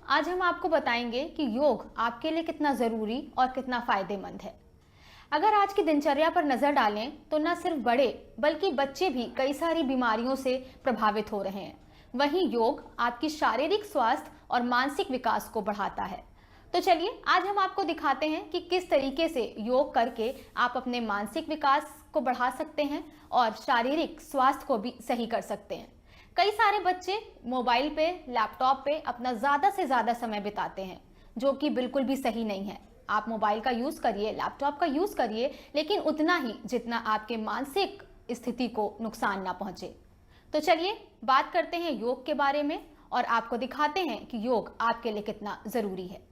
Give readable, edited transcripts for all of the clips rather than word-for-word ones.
आज हम आपको बताएंगे कि योग आपके लिए कितना ज़रूरी और कितना फ़ायदेमंद है। अगर आज की दिनचर्या पर नज़र डालें तो न सिर्फ बड़े बल्कि बच्चे भी कई सारी बीमारियों से प्रभावित हो रहे हैं। वहीं योग आपकी शारीरिक स्वास्थ्य और मानसिक विकास को बढ़ाता है। तो चलिए आज हम आपको दिखाते हैं कि किस तरीके से योग करके आप अपने मानसिक विकास को बढ़ा सकते हैं और शारीरिक स्वास्थ्य को भी सही कर सकते हैं। कई सारे बच्चे मोबाइल पे, लैपटॉप पे अपना ज़्यादा से ज़्यादा समय बिताते हैं, जो कि बिल्कुल भी सही नहीं है। आप मोबाइल का यूज़ करिए, लैपटॉप का यूज़ करिए, लेकिन उतना ही जितना आपके मानसिक स्थिति को नुकसान ना पहुंचे। तो चलिए बात करते हैं योग के बारे में और आपको दिखाते हैं कि योग आपके लिए कितना ज़रूरी है।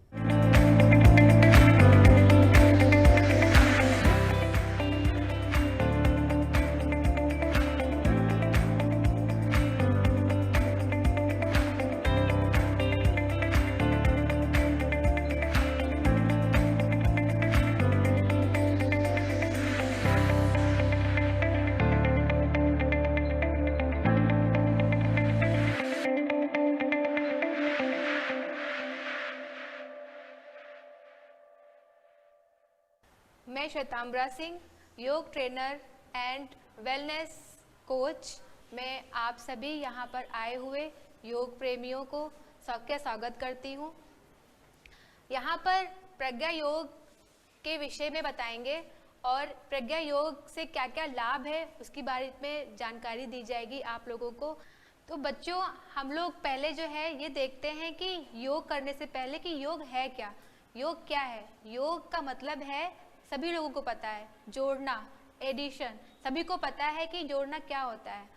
मैं श्वेतांबरा सिंह, योग ट्रेनर एंड वेलनेस कोच। मैं आप सभी यहाँ पर आए हुए योग प्रेमियों को स्वागत करती हूँ। यहाँ पर प्रज्ञा योग के विषय में बताएंगे और प्रज्ञा योग से क्या क्या लाभ है उसके बारे में जानकारी दी जाएगी आप लोगों को। तो बच्चों, हम लोग पहले जो है ये देखते हैं कि योग करने से पहले कि योग है क्या, योग क्या है। योग का मतलब है, सभी लोगों को पता है, जोड़ना, एडिशन। सभी को पता है कि जोड़ना क्या होता है।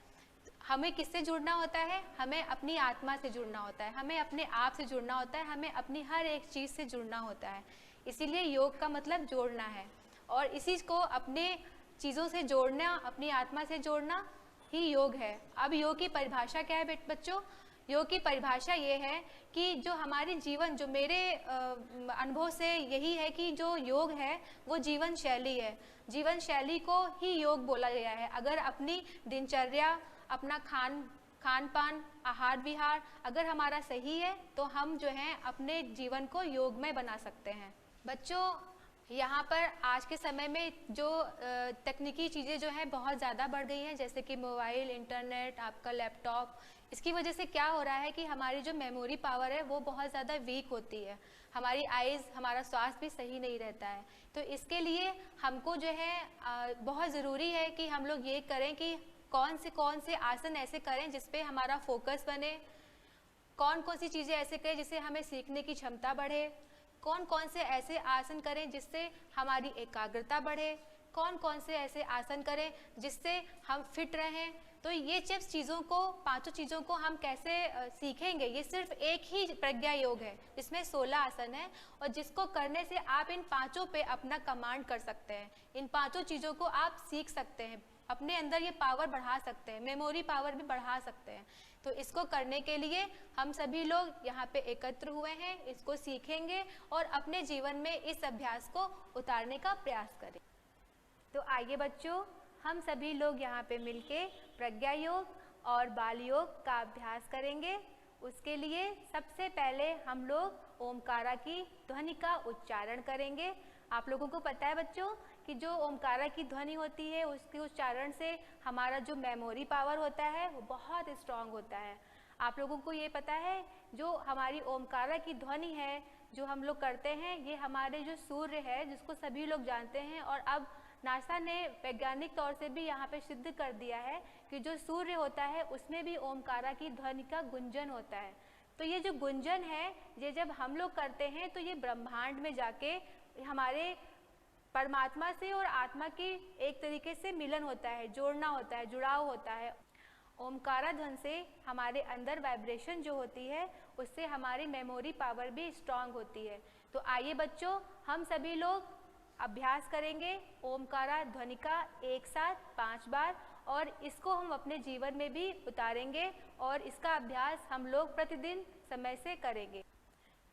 हमें किससे जुड़ना होता है? हमें अपनी आत्मा से जुड़ना होता है, हमें अपने आप से जुड़ना होता है, हमें अपनी हर एक चीज़ से जुड़ना होता है। इसीलिए योग का मतलब जोड़ना है और इसी को अपने चीज़ों से जोड़ना, अपनी आत्मा से जोड़ना ही योग है। अब योग की परिभाषा क्या है बच्चों? योग की परिभाषा ये है कि जो हमारी जीवन, जो मेरे अनुभव से यही है कि जो योग है वो जीवन शैली है। जीवन शैली को ही योग बोला गया है। अगर अपनी दिनचर्या, अपना खान पान, आहार विहार अगर हमारा सही है तो हम जो है अपने जीवन को योगमय बना सकते हैं। बच्चों, यहाँ पर आज के समय में जो तकनीकी चीज़ें जो हैं बहुत ज़्यादा बढ़ गई हैं, जैसे कि मोबाइल, इंटरनेट, आपका लैपटॉप। इसकी वजह से क्या हो रहा है कि हमारी जो मेमोरी पावर है वो बहुत ज़्यादा वीक होती है। हमारी आइज़, हमारा स्वास्थ्य भी सही नहीं रहता है। तो इसके लिए हमको जो है बहुत ज़रूरी है कि हम लोग ये करें कि कौन से आसन ऐसे करें जिसपे हमारा फोकस बने, कौन सी चीज़ें ऐसे करें जिससे हमें सीखने की क्षमता बढ़े, कौन से ऐसे आसन करें जिससे हमारी एकाग्रता बढ़े, कौन से ऐसे आसन करें जिससे हम फिट रहें। तो ये चीज़ों को, पांचों चीज़ों को हम कैसे सीखेंगे? ये सिर्फ एक ही प्रज्ञा योग है जिसमें 16 आसन है और जिसको करने से आप इन पांचों पे अपना कमांड कर सकते हैं। इन पांचों चीज़ों को आप सीख सकते हैं, अपने अंदर ये पावर बढ़ा सकते हैं, मेमोरी पावर भी बढ़ा सकते हैं। तो इसको करने के लिए हम सभी लोग यहाँ पे एकत्र हुए हैं, इसको सीखेंगे और अपने जीवन में इस अभ्यास को उतारने का प्रयास करें। तो आइए बच्चों, हम सभी लोग यहाँ पे मिलके प्रज्ञा योग और बाल योग का अभ्यास करेंगे। उसके लिए सबसे पहले हम लोग ओमकारा की ध्वनि का उच्चारण करेंगे। आप लोगों को पता है बच्चों कि जो ओमकारा की ध्वनि होती है उसके उच्चारण से हमारा जो मेमोरी पावर होता है वो बहुत स्ट्रांग होता है। आप लोगों को ये पता है, जो हमारी ओमकारा की ध्वनि है जो हम लोग करते हैं, ये हमारे जो सूर्य है जिसको सभी लोग जानते हैं, और अब नासा ने वैज्ञानिक तौर से भी यहाँ पे सिद्ध कर दिया है कि जो सूर्य होता है उसमें भी ओमकारा की ध्वनि का गुंजन होता है। तो ये जो गुंजन है, ये जब हम लोग करते हैं तो ये ब्रह्मांड में जाके हमारे परमात्मा से और आत्मा की एक तरीके से मिलन होता है, जोड़ना होता है, जुड़ाव होता है। ओमकारा ध्वनि से हमारे अंदर वाइब्रेशन जो होती है उससे हमारी मेमोरी पावर भी स्ट्रांग होती है। तो आइए बच्चों, हम सभी लोग अभ्यास करेंगे ओमकारा ध्वनि का एक साथ 5 बार, और इसको हम अपने जीवन में भी उतारेंगे और इसका अभ्यास हम लोग प्रतिदिन समय से करेंगे।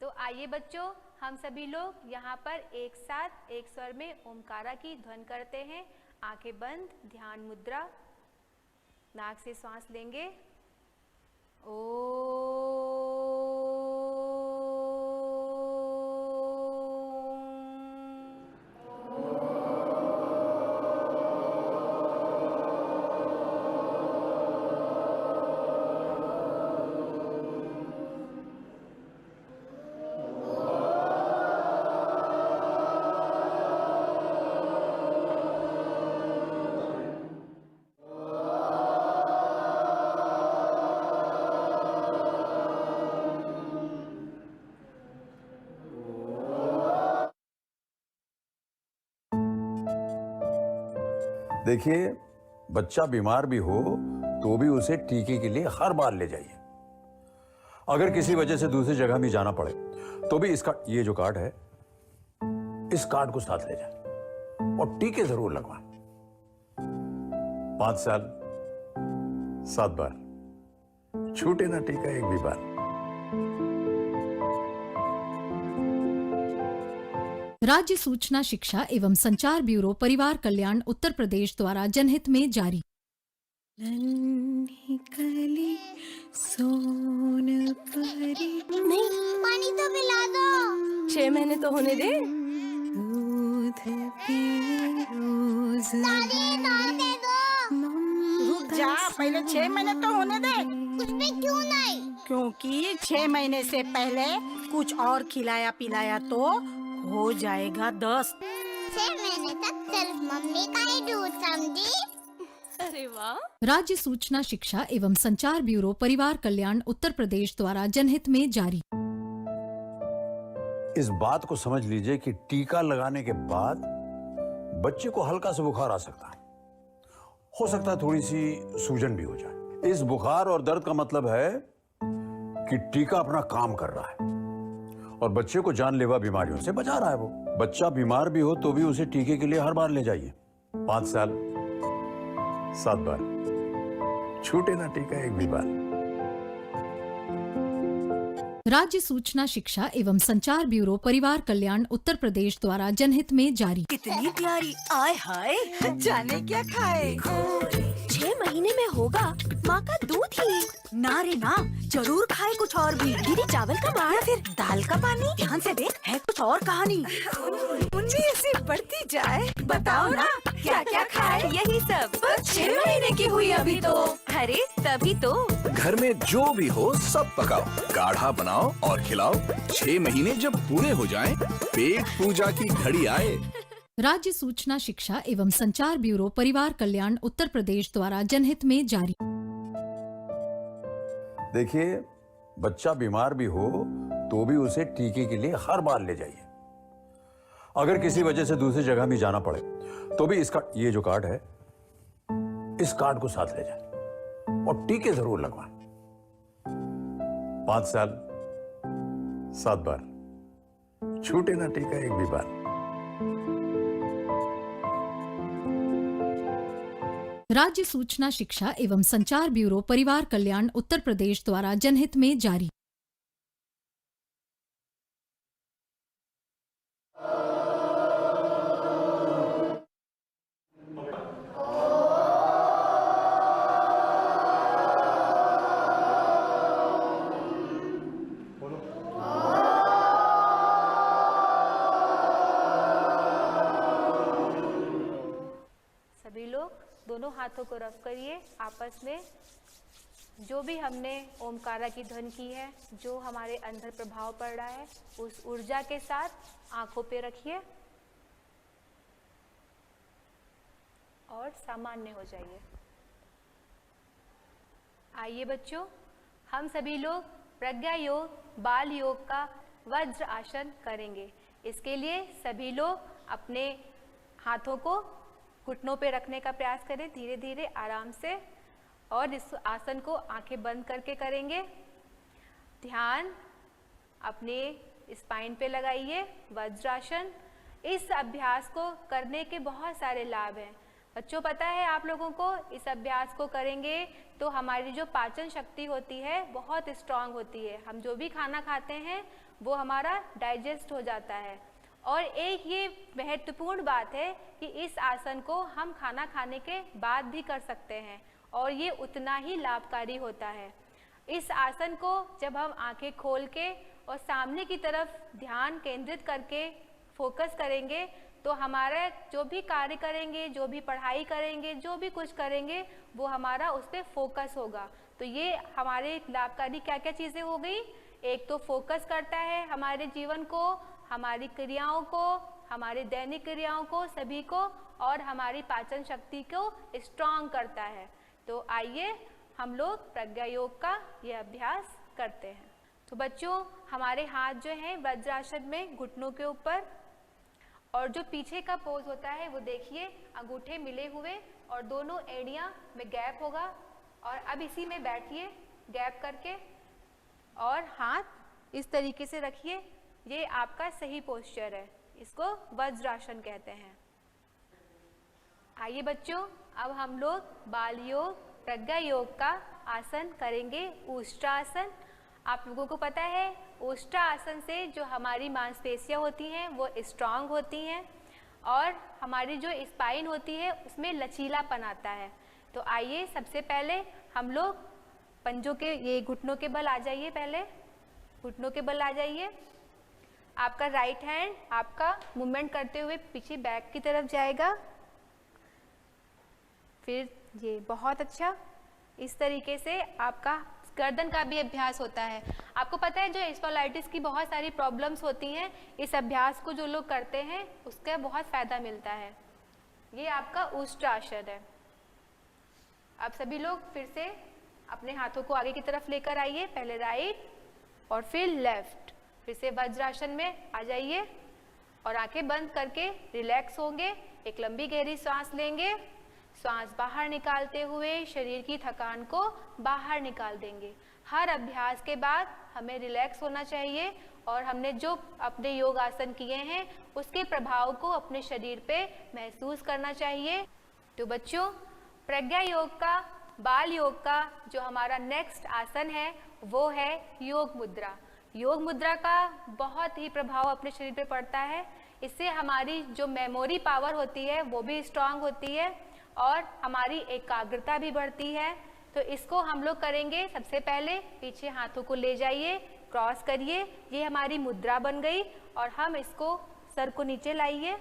तो आइए बच्चों, हम सभी लोग यहाँ पर एक साथ एक स्वर में ओमकारा की ध्वनि करते हैं। आंखें बंद, ध्यान मुद्रा, नाक से सांस लेंगे। ओ देखिए, बच्चा बीमार भी हो तो भी उसे टीके के लिए हर बार ले जाइए। अगर किसी वजह से दूसरी जगह भी जाना पड़े तो भी इसका ये जो कार्ड है, इस कार्ड को साथ ले जाए और टीके जरूर लगवाएं। 5 साल 7 बार, छूटे ना टीका एक भी बार। राज्य सूचना शिक्षा एवं संचार ब्यूरो परिवार कल्याण उत्तर प्रदेश द्वारा जनहित में जारी। नहीं, पानी तो पिला दो। 6 महीने तो होने दे। दादी नहा दे दो। रुक जा, पहले 6 महीने तो होने दे। उसमें क्यों नहीं? क्योंकि 6 महीने से पहले कुछ और खिलाया पिलाया तो हो जाएगा 10। 6 महीने तक सिर्फ मम्मी का ही दूध, समझी? अरे वाह। राज्य सूचना शिक्षा एवं संचार ब्यूरो परिवार कल्याण उत्तर प्रदेश द्वारा जनहित में जारी। इस बात को समझ लीजिए कि टीका लगाने के बाद बच्चे को हल्का सा बुखार आ सकता है, हो सकता है थोड़ी सी सूजन भी हो जाए। इस बुखार और दर्द का मतलब है कि टीका अपना काम कर रहा है और बच्चे को जानलेवा बीमारियों से बचा रहा है। वो बच्चा बीमार भी हो तो भी उसे टीके के लिए हर बार ले जाइए। 5 साल 7 बार, छूटे ना टीका एक भी बार। राज्य सूचना शिक्षा एवं संचार ब्यूरो परिवार कल्याण उत्तर प्रदेश द्वारा जनहित में जारी। कितनी प्यारी, आय हाय, जाने क्या खाए। 6 महीने में होगा माँ का दूध ही। ना रे ना, जरूर खाए कुछ और भी। दीदी चावल का मार, फिर दाल का पानी। ध्यान से देख, है कुछ और कहानी। मुन्नी ऐसी बढ़ती जाए, बताओ ना क्या क्या खाए। यही सब। 6 महीने की हुई अभी तो। अरे तभी तो। घर में जो भी हो सब पकाओ, गाढ़ा बनाओ और खिलाओ। 6 महीने जब पूरे हो जाएं, पेट पूजा की घड़ी आए। राज्य सूचना शिक्षा एवं संचार ब्यूरो परिवार कल्याण उत्तर प्रदेश द्वारा जनहित में जारी। देखिए, बच्चा बीमार भी हो तो भी उसे टीके के लिए हर बार ले जाइए। अगर किसी वजह से दूसरी जगह भी जाना पड़े तो भी इसका ये जो कार्ड है, इस कार्ड को साथ ले जाए और टीके जरूर लगवाएं। 5 साल 7 बार, छूटे ना टीका एक भी बार। राज्य सूचना शिक्षा एवं संचार ब्यूरो परिवार कल्याण उत्तर प्रदेश द्वारा जनहित में जारी। सभी लोग दोनों हाथों को रब करिए आपस में। जो भी हमने ओमकारा की ध्वनि की है, जो हमारे अंदर प्रभाव पड़ रहा है, उस ऊर्जा के साथ आंखों पे रखिए और सामान्य हो जाइए। आइए बच्चों, हम सभी लोग प्रज्ञा योग, बाल योग का वज्र आसन करेंगे। इसके लिए सभी लोग अपने हाथों को घुटनों पे रखने का प्रयास करें, धीरे धीरे आराम से, और इस आसन को आंखें बंद करके करेंगे। ध्यान अपने स्पाइन पे लगाइए, वज्रासन। इस अभ्यास को करने के बहुत सारे लाभ हैं बच्चों। पता है आप लोगों को, इस अभ्यास को करेंगे तो हमारी जो पाचन शक्ति होती है बहुत स्ट्रांग होती है। हम जो भी खाना खाते हैं वो हमारा डाइजेस्ट हो जाता है। और एक ये महत्वपूर्ण बात है कि इस आसन को हम खाना खाने के बाद भी कर सकते हैं और ये उतना ही लाभकारी होता है। इस आसन को जब हम आंखें खोल के और सामने की तरफ ध्यान केंद्रित करके फोकस करेंगे तो हमारा जो भी कार्य करेंगे, जो भी पढ़ाई करेंगे, जो भी कुछ करेंगे, वो हमारा उस पर फोकस होगा। तो ये हमारे लाभकारी क्या क्या चीज़ें हो गई। एक तो फोकस करता है हमारे जीवन को, हमारी क्रियाओं को, हमारे दैनिक क्रियाओं को, सभी को, और हमारी पाचन शक्ति को स्ट्रांग करता है। तो आइए हम लोग प्रज्ञा योग का ये अभ्यास करते हैं। तो बच्चों, हमारे हाथ जो हैं वज्रासन में घुटनों के ऊपर, और जो पीछे का पोज होता है वो देखिए, अंगूठे मिले हुए और दोनों एड़ियाँ में गैप होगा। और अब इसी में बैठिए गैप करके और हाथ इस तरीके से रखिए। ये आपका सही पोस्चर है, इसको वज्रासन कहते हैं। आइए बच्चों, अब हम लोग बाल योग, प्रज्ञा योग का आसन करेंगे, उष्ट्रासन। आप लोगों को पता है उष्ट्रासन से जो हमारी मांसपेशियां होती हैं वो स्ट्रांग होती हैं और हमारी जो स्पाइन होती है उसमें लचीलापन आता है। तो आइए सबसे पहले हम लोग पंजों के, ये घुटनों के बल आ जाइए, पहले घुटनों के बल आ जाइए। आपका राइट हैंड आपका मूवमेंट करते हुए पीछे बैक की तरफ जाएगा। फिर ये बहुत अच्छा, इस तरीके से आपका गर्दन का भी अभ्यास होता है। आपको पता है जो स्पॉन्डिलाइटिस की बहुत सारी प्रॉब्लम्स होती हैं, इस अभ्यास को जो लोग करते हैं उसका बहुत फायदा मिलता है। ये आपका उष्ट्रासन है। अब सभी लोग फिर से अपने हाथों को आगे की तरफ लेकर आइए, पहले राइट और फिर लेफ्ट। फिर से वज्रासन में आ जाइए और आंखें बंद करके रिलैक्स होंगे। एक लंबी गहरी सांस लेंगे, सांस बाहर निकालते हुए शरीर की थकान को बाहर निकाल देंगे। हर अभ्यास के बाद हमें रिलैक्स होना चाहिए और हमने जो अपने योग आसन किए हैं उसके प्रभाव को अपने शरीर पे महसूस करना चाहिए। तो बच्चों, प्रज्ञा योग का, बाल योग का जो हमारा नेक्स्ट आसन है वो है योग मुद्रा। योग मुद्रा का बहुत ही प्रभाव अपने शरीर पे पड़ता है। इससे हमारी जो मेमोरी पावर होती है वो भी स्ट्रांग होती है और हमारी एकाग्रता भी बढ़ती है। तो इसको हम लोग करेंगे। सबसे पहले पीछे हाथों को ले जाइए, क्रॉस करिए, ये हमारी मुद्रा बन गई और हम इसको सर को नीचे लाइए,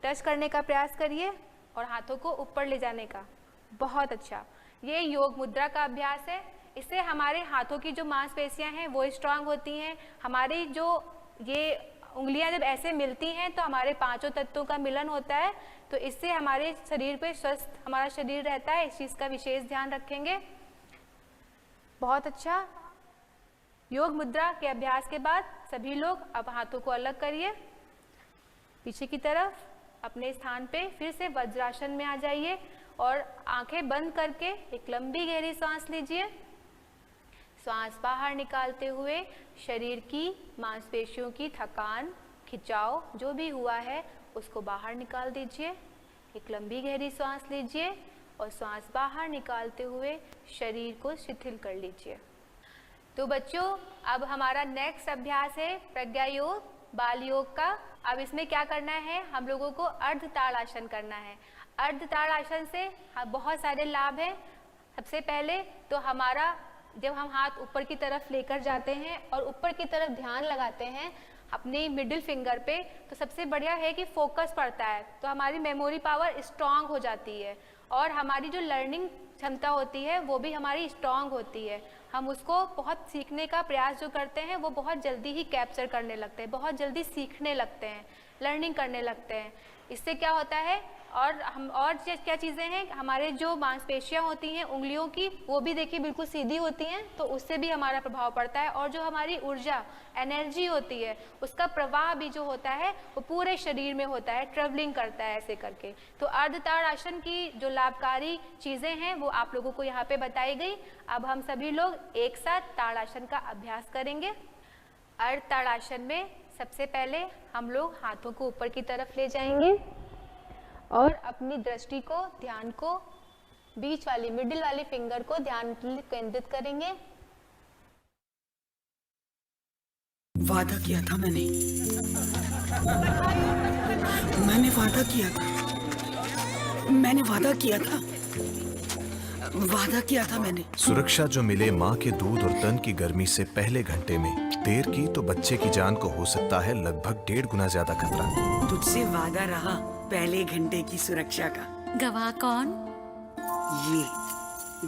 टच करने का प्रयास करिए और हाथों को ऊपर ले जाने का। बहुत अच्छा, ये योग मुद्रा का अभ्यास है। इससे हमारे हाथों की जो मांसपेशियां हैं वो स्ट्रांग होती हैं। हमारी जो ये उंगलियां जब ऐसे मिलती हैं तो हमारे पांचों तत्वों का मिलन होता है। तो इससे हमारे शरीर पे स्वस्थ हमारा शरीर रहता है। इस चीज़ का विशेष ध्यान रखेंगे। बहुत अच्छा। योग मुद्रा के अभ्यास के बाद सभी लोग अब हाथों को अलग करिए, पीछे की तरफ अपने स्थान पे फिर से वज्रासन में आ जाइए और आंखें बंद करके एक लंबी गहरी सांस लीजिए। सांस बाहर निकालते हुए शरीर की मांसपेशियों की थकान, खिंचाव जो भी हुआ है उसको बाहर निकाल दीजिए। एक लंबी गहरी सांस लीजिए और सांस बाहर निकालते हुए शरीर को शिथिल कर लीजिए। तो बच्चों, अब हमारा नेक्स्ट अभ्यास है प्रज्ञा योग, बाल योग का। अब इसमें क्या करना है, हम लोगों को अर्ध ताड़ासन करना है। अर्ध ताड़ासन से बहुत सारे लाभ हैं। सबसे पहले तो हमारा जब हम हाथ ऊपर की तरफ लेकर जाते हैं और ऊपर की तरफ ध्यान लगाते हैं अपनी मिडिल फिंगर पे, तो सबसे बढ़िया है कि फोकस पड़ता है। तो हमारी मेमोरी पावर स्ट्रांग हो जाती है और हमारी जो लर्निंग क्षमता होती है वो भी हमारी स्ट्रांग होती है। हम उसको बहुत सीखने का प्रयास जो करते हैं वो बहुत जल्दी ही कैप्चर करने लगते हैं, बहुत जल्दी सीखने लगते हैं, लर्निंग करने लगते हैं। इससे क्या होता है और क्या चीज़ें हैं, हमारे जो मांसपेशियां होती हैं उंगलियों की वो भी देखिए बिल्कुल सीधी होती हैं, तो उससे भी हमारा प्रभाव पड़ता है। और जो हमारी ऊर्जा, एनर्जी होती है उसका प्रवाह भी जो होता है वो पूरे शरीर में होता है, ट्रेवलिंग करता है ऐसे करके। तो अर्ध ताड़ासन की जो लाभकारी चीज़ें हैं वो आप लोगों को यहाँ पे बताई गई। अब हम सभी लोग एक साथ ताड़ासन का अभ्यास करेंगे। अर्ध ताड़ासन में सबसे पहले हम लोग हाथों को ऊपर की तरफ ले जाएंगे और अपनी दृष्टि को, ध्यान को बीच वाली, मिडिल वाली फिंगर को ध्यान केंद्रित करेंगे। वादा किया था मैंने वादा किया था, वादा किया था मैंने। सुरक्षा जो मिले माँ के दूध और तन की गर्मी से पहले घंटे में, देर की तो बच्चे की जान को हो सकता है लगभग 1.5 गुना ज्यादा खतरा। तुझसे वादा रहा पहले घंटे की सुरक्षा का। गवाह कौन? ये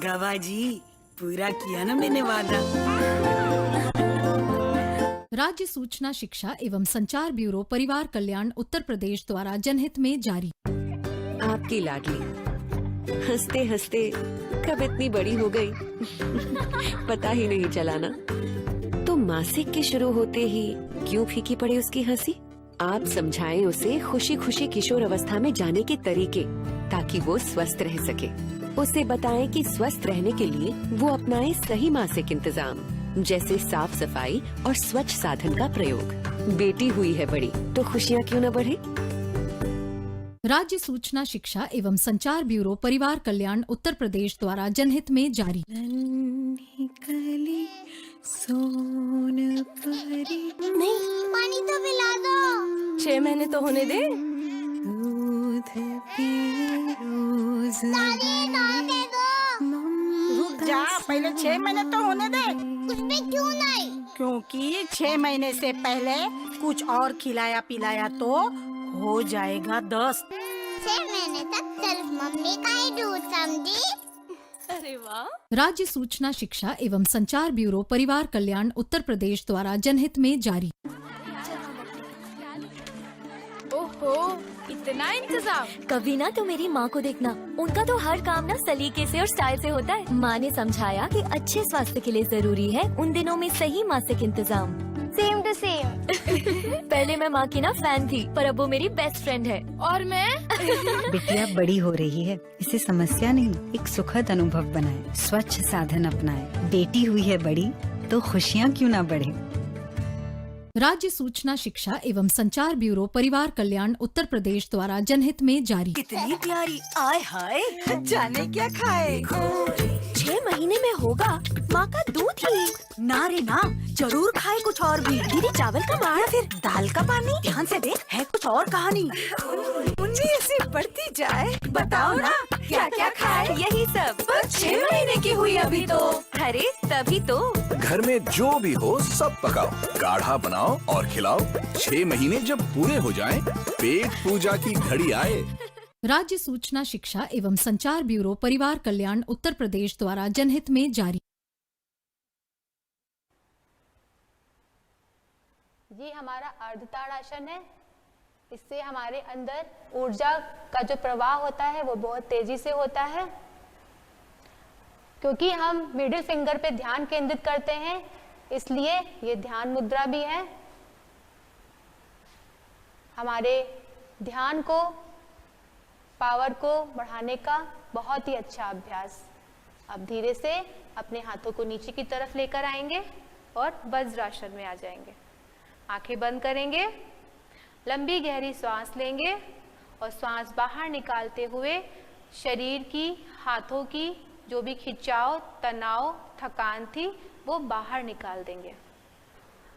गवाह जी, पूरा किया ना मैंने वादा। राज्य सूचना शिक्षा एवं संचार ब्यूरो परिवार कल्याण उत्तर प्रदेश द्वारा जनहित में जारी। आपकी लाडली हंसते हंसते कब इतनी बड़ी हो गई पता ही नहीं चला ना। तो मासिक के शुरू होते ही क्यों फीकी पड़ी उसकी हंसी? आप समझाएं उसे खुशी खुशी किशोर अवस्था में जाने के तरीके, ताकि वो स्वस्थ रह सके। उसे बताएं कि स्वस्थ रहने के लिए वो अपनाए सही मासिक इंतजाम, जैसे साफ सफाई और स्वच्छ साधन का प्रयोग। बेटी हुई है बड़ी तो खुशियाँ क्यों न बढ़े। राज्य सूचना शिक्षा एवं संचार ब्यूरो परिवार कल्याण उत्तर प्रदेश द्वारा जनहित में जारी। नहीं, पानी तो पिला दो। 6 महीने तो होने दे। दादी ना दे दो। रुक जा, पहले 6 महीने तो होने दे। उसमें क्यों नहीं? क्योंकि 6 महीने से पहले कुछ और खिलाया पिलाया तो हो जाएगा 10। 6 महीने तक सिर्फ मम्मी का ही दूध, समझी? अरे वाह। राज्य सूचना शिक्षा एवं संचार ब्यूरो परिवार कल्याण उत्तर प्रदेश द्वारा जनहित में जारी। ओहो, इतना इंतजाम। कभी ना तो मेरी माँ को देखना, उनका तो हर काम ना सलीके से और स्टाइल से होता है। माँ ने समझाया कि अच्छे स्वास्थ्य के लिए जरूरी है उन दिनों में सही मासिक इंतजाम। Same to same. पहले मैं माँ की ना फैन थी, पर अब वो मेरी बेस्ट फ्रेंड है। और मैं बिटिया बड़ी हो रही है, इसे समस्या नहीं एक सुखद अनुभव बनाए, स्वच्छ साधन अपनाए। बेटी हुई है बड़ी तो खुशियाँ क्यों ना बढ़े। राज्य सूचना शिक्षा एवं संचार ब्यूरो परिवार कल्याण उत्तर प्रदेश द्वारा जनहित में जारी। कितनी प्यारी, आय हाय, जाने क्या खाए। 6 महीने में होगा माँ का दूध ही। ना रे ना, जरूर खाए कुछ और भी। दीदी चावल का मार, फिर दाल का पानी। ध्यान से देख, है कुछ और कहानी। मुन्नी ऐसी बढ़ती जाए, बताओ ना क्या क्या खाए। यही सब। पर 6 महीने की हुई अभी तो। अरे तभी तो। घर में जो भी हो सब पकाओ, गाढ़ा बनाओ और खिलाओ। 6 महीने जब पूरे हो जाएं, पेट पूजा की घड़ी आए। राज्य सूचना शिक्षा एवं संचार ब्यूरो परिवार कल्याण उत्तर प्रदेश द्वारा जनहित में जारी। ये हमारा अर्धताड़ासन है। इससे हमारे अंदर ऊर्जा का जो प्रवाह होता है वो बहुत तेजी से होता है, क्योंकि हम मिडिल फिंगर पे ध्यान केंद्रित करते हैं, इसलिए ये ध्यान मुद्रा भी है। हमारे ध्यान को, पावर को बढ़ाने का बहुत ही अच्छा अभ्यास। अब धीरे से अपने हाथों को नीचे की तरफ लेकर आएंगे और वज्रासन में आ जाएंगे। आंखें बंद करेंगे, लंबी गहरी सांस लेंगे और सांस बाहर निकालते हुए शरीर की, हाथों की जो भी खिंचाव, तनाव, थकान थी वो बाहर निकाल देंगे।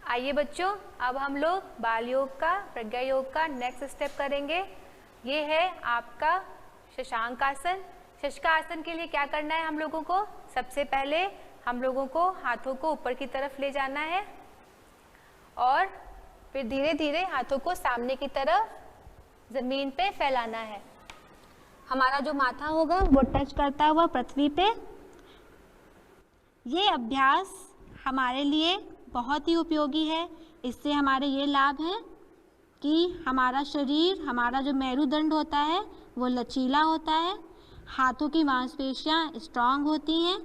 आइए बच्चों, अब हम लोग बाल योग का, प्रज्ञा योग का नेक्स्ट स्टेप करेंगे। ये है आपका शशांक आसन। शशका आसन के लिए क्या करना है हम लोगों को? सबसे पहले हम लोगों को हाथों को ऊपर की तरफ ले जाना है और फिर धीरे धीरे हाथों को सामने की तरफ जमीन पे फैलाना है। हमारा जो माथा होगा वो टच करता हुआ पृथ्वी पे। ये अभ्यास हमारे लिए बहुत ही उपयोगी है। इससे हमारे ये लाभ हैं कि हमारा शरीर, हमारा जो मेरुदंड होता है वो लचीला होता है, हाथों की मांसपेशियाँ स्ट्रांग होती हैं,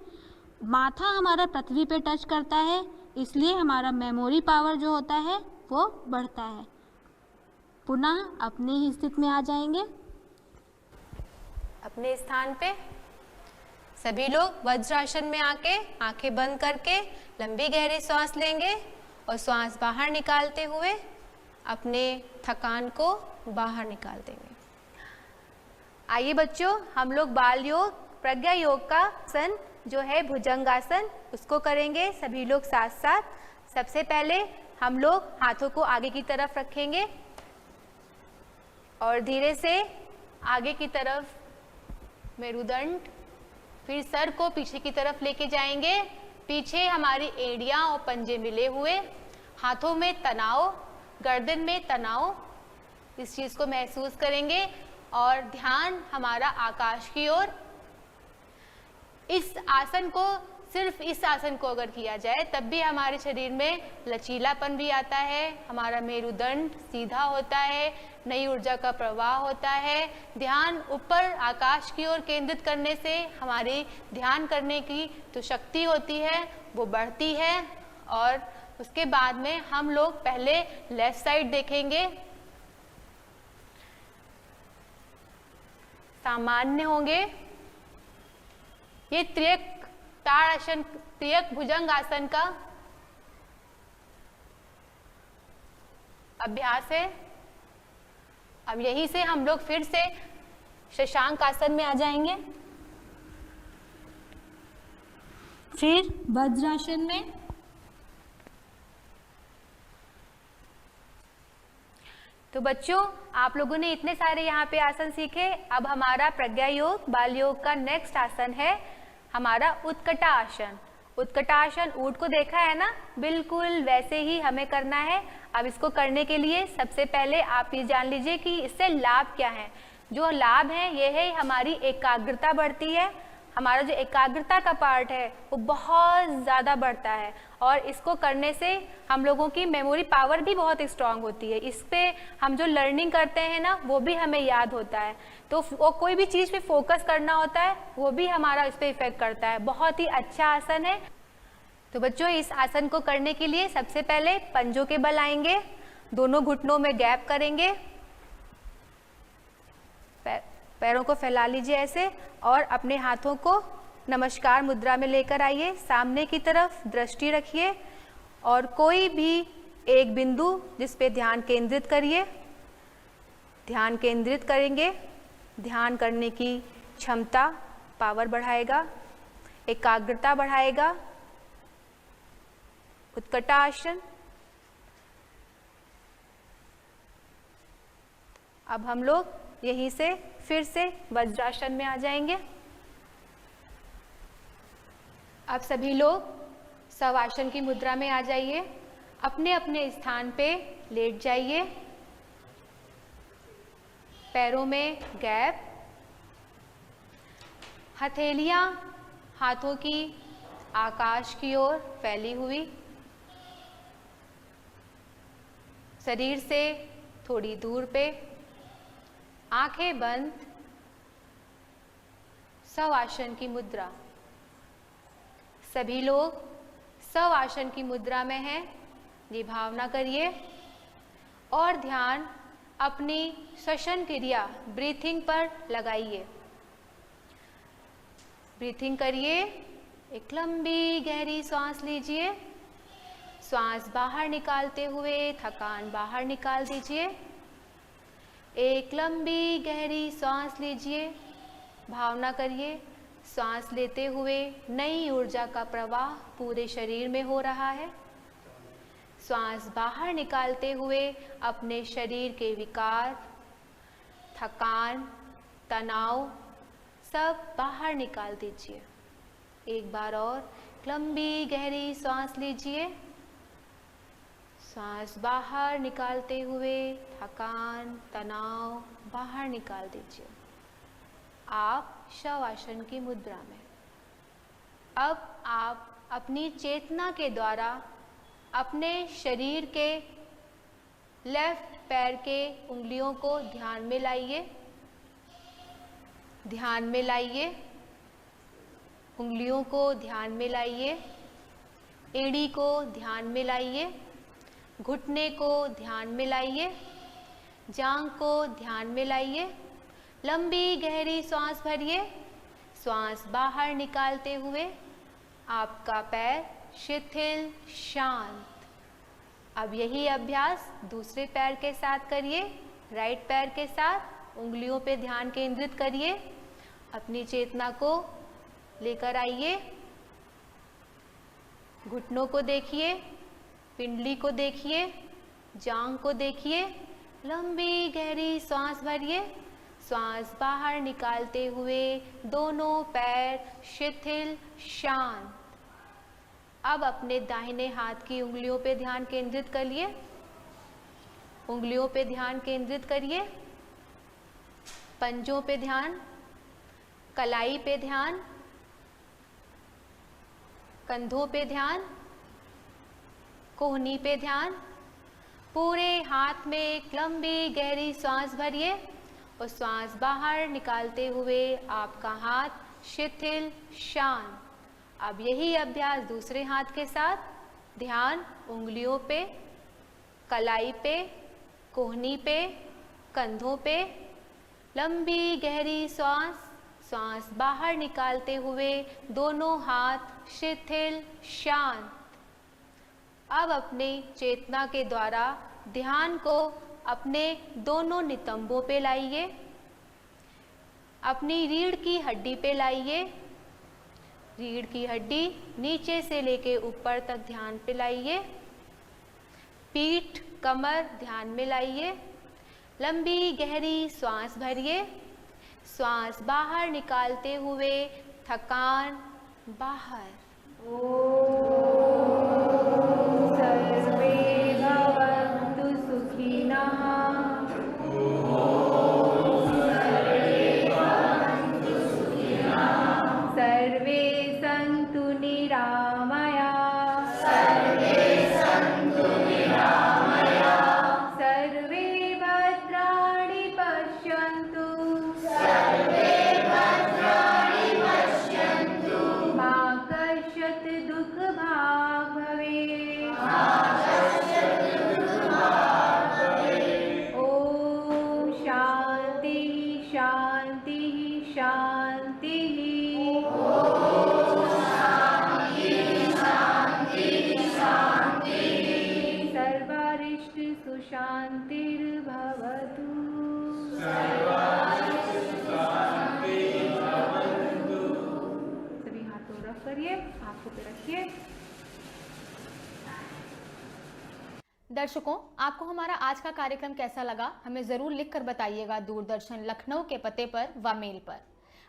माथा हमारा पृथ्वी पे टच करता है, इसलिए हमारा मेमोरी पावर जो होता है वो बढ़ता है। पुनः अपनी ही स्थिति में आ जाएंगे। अपने स्थान पे सभी लोग वज्रासन में आके आंखें बंद करके लंबी गहरी सांस लेंगे और सांस बाहर निकालते हुए अपने थकान को बाहर निकाल देंगे। आइए बच्चों, हम लोग बाल योग, प्रज्ञा योग का आसन जो है भुजंगासन, उसको करेंगे सभी लोग साथ साथ। सबसे पहले हम लोग हाथों को आगे की तरफ रखेंगे और धीरे से आगे की तरफ मेरुदंड, फिर सर को पीछे की तरफ लेके जाएंगे। पीछे हमारी एड़ियां और पंजे मिले हुए, हाथों में तनाव, गर्दन में तनाव, इस चीज को महसूस करेंगे और ध्यान हमारा आकाश की ओर। इस आसन को, सिर्फ इस आसन को अगर किया जाए तब भी हमारे शरीर में लचीलापन भी आता है, हमारा मेरुदंड सीधा होता है, नई ऊर्जा का प्रवाह होता है। ध्यान ऊपर आकाश की ओर केंद्रित करने से हमारी ध्यान करने की जो शक्ति होती है वो बढ़ती है। और उसके बाद में हम लोग पहले लेफ्ट साइड देखेंगे, सामान्य होंगे। ये त्रियक भुजंग आसन का अभ्यास है। अब यहीं से हम लोग फिर से शशांक आसन में आ जाएंगे, फिर वज्रासन में। तो बच्चों, आप लोगों ने इतने सारे यहाँ पे आसन सीखे। अब हमारा प्रज्ञा योग बाल योग का नेक्स्ट आसन है हमारा उत्कटासन। उत्कटासन, ऊँट को देखा है ना, बिल्कुल वैसे ही हमें करना है। अब इसको करने के लिए सबसे पहले आप ये जान लीजिए कि इससे लाभ क्या है। जो लाभ है ये है हमारी एकाग्रता बढ़ती है। हमारा जो एकाग्रता का पार्ट है वो बहुत ज़्यादा बढ़ता है और इसको करने से हम लोगों की मेमोरी पावर भी बहुत स्ट्रांग होती है। इस पे हम जो लर्निंग करते हैं ना वो भी हमें याद होता है। तो वो कोई भी चीज़ पे फोकस करना होता है वो भी हमारा इस पे इफेक्ट करता है। बहुत ही अच्छा आसन है। तो बच्चों, इस आसन को करने के लिए सबसे पहले पंजों के बल आएंगे, दोनों घुटनों में गैप करेंगे, पैरों को फैला लीजिए ऐसे और अपने हाथों को नमस्कार मुद्रा में लेकर आइए। सामने की तरफ दृष्टि रखिए और कोई भी एक बिंदु जिस पे ध्यान केंद्रित करिए। ध्यान केंद्रित करेंगे, ध्यान करने की क्षमता, पावर बढ़ाएगा, एकाग्रता बढ़ाएगा। उत्कटासन। अब हम लोग यहीं से फिर से वज्रासन में आ जाएंगे। अब सभी लोग शवासन की मुद्रा में आ जाइए, अपने अपने स्थान पे लेट जाइए, पैरों में गैप, हथेलियां हाथों की आकाश की ओर फैली हुई, शरीर से थोड़ी दूर पे, आंखें बंद, शवासन की मुद्रा। सभी लोग शवासन की मुद्रा में हैं, ये भावना करिए और ध्यान अपनी श्वसन क्रिया ब्रीथिंग पर लगाइए। ब्रीथिंग करिए, एक लंबी गहरी सांस लीजिए, सांस बाहर निकालते हुए थकान बाहर निकाल दीजिए। एक लंबी गहरी सांस लीजिए, भावना करिए सांस लेते हुए नई ऊर्जा का प्रवाह पूरे शरीर में हो रहा है। सांस बाहर निकालते हुए अपने शरीर के विकार, थकान, तनाव सब बाहर निकाल दीजिए। एक बार और लंबी गहरी सांस लीजिए, सांस बाहर निकालते हुए थकान, तनाव बाहर निकाल दीजिए। आप शवासन की मुद्रा में। अब आप अपनी चेतना के द्वारा अपने शरीर के लेफ्ट पैर के उंगलियों को ध्यान में लाइए। ध्यान में लाइए, उंगलियों को ध्यान में लाइए, एड़ी को ध्यान में लाइए, घुटने को ध्यान में लाइए, जांघ को ध्यान में लाइए। लंबी गहरी सांस भरिए, सांस बाहर निकालते हुए आपका पैर शिथिल, शांत। अब यही अभ्यास दूसरे पैर के साथ करिए। राइट पैर के साथ उंगलियों पे ध्यान केंद्रित करिए, अपनी चेतना को लेकर आइए। घुटनों को देखिए, पिंडली को देखिए, जांघ को देखिए। लंबी गहरी सांस भरिए, सांस बाहर निकालते हुए दोनों पैर शिथिल, शांत। अब अपने दाहिने हाथ की उंगलियों पे ध्यान केंद्रित करिए, उंगलियों पे ध्यान केंद्रित करिए, पंजों पे ध्यान, कलाई पे ध्यान, कंधों पे ध्यान, कोहनी पे ध्यान। पूरे हाथ में एक लंबी गहरी सांस भरिए और सांस बाहर निकालते हुए आपका हाथ शिथिल, शांत। अब यही अभ्यास दूसरे हाथ के साथ, ध्यान उंगलियों पे, कलाई पे, कोहनी पे, कंधों पे, लंबी गहरी सांस, सांस बाहर निकालते हुए दोनों हाथ शिथिल, शांत। अब अपनी चेतना के द्वारा ध्यान को अपने दोनों नितंबों पे लाइए, अपनी रीढ़ की हड्डी पे लाइए। रीढ़ की हड्डी नीचे से लेके ऊपर तक ध्यान पे लाइए। पीठ, कमर ध्यान में लाइए। लंबी गहरी श्वास भरिए। श्वास बाहर निकालते हुए थकान बाहर। सर्वे भवन्तु सुखिनः। सर्वे सन्तु निरामया। सर्वे भद्राणि पश्यन्तु। मा कश्चित् दुःखभाग् भवेत्। ॐ शान्ति शान्ति शान्तिः। सर्वारिष्ट सुशान्तिर्भवतु। सभी हाथों रख करिए, आंखों पे रखिए। दर्शकों, आपको हमारा आज का कार्यक्रम कैसा लगा हमें जरूर लिखकर बताइएगा दूरदर्शन लखनऊ के पते पर व मेल पर।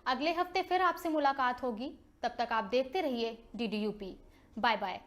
अगले हफ्ते फिर आपसे मुलाकात होगी, तब तक आप देखते रहिए DDUP। Bye bye.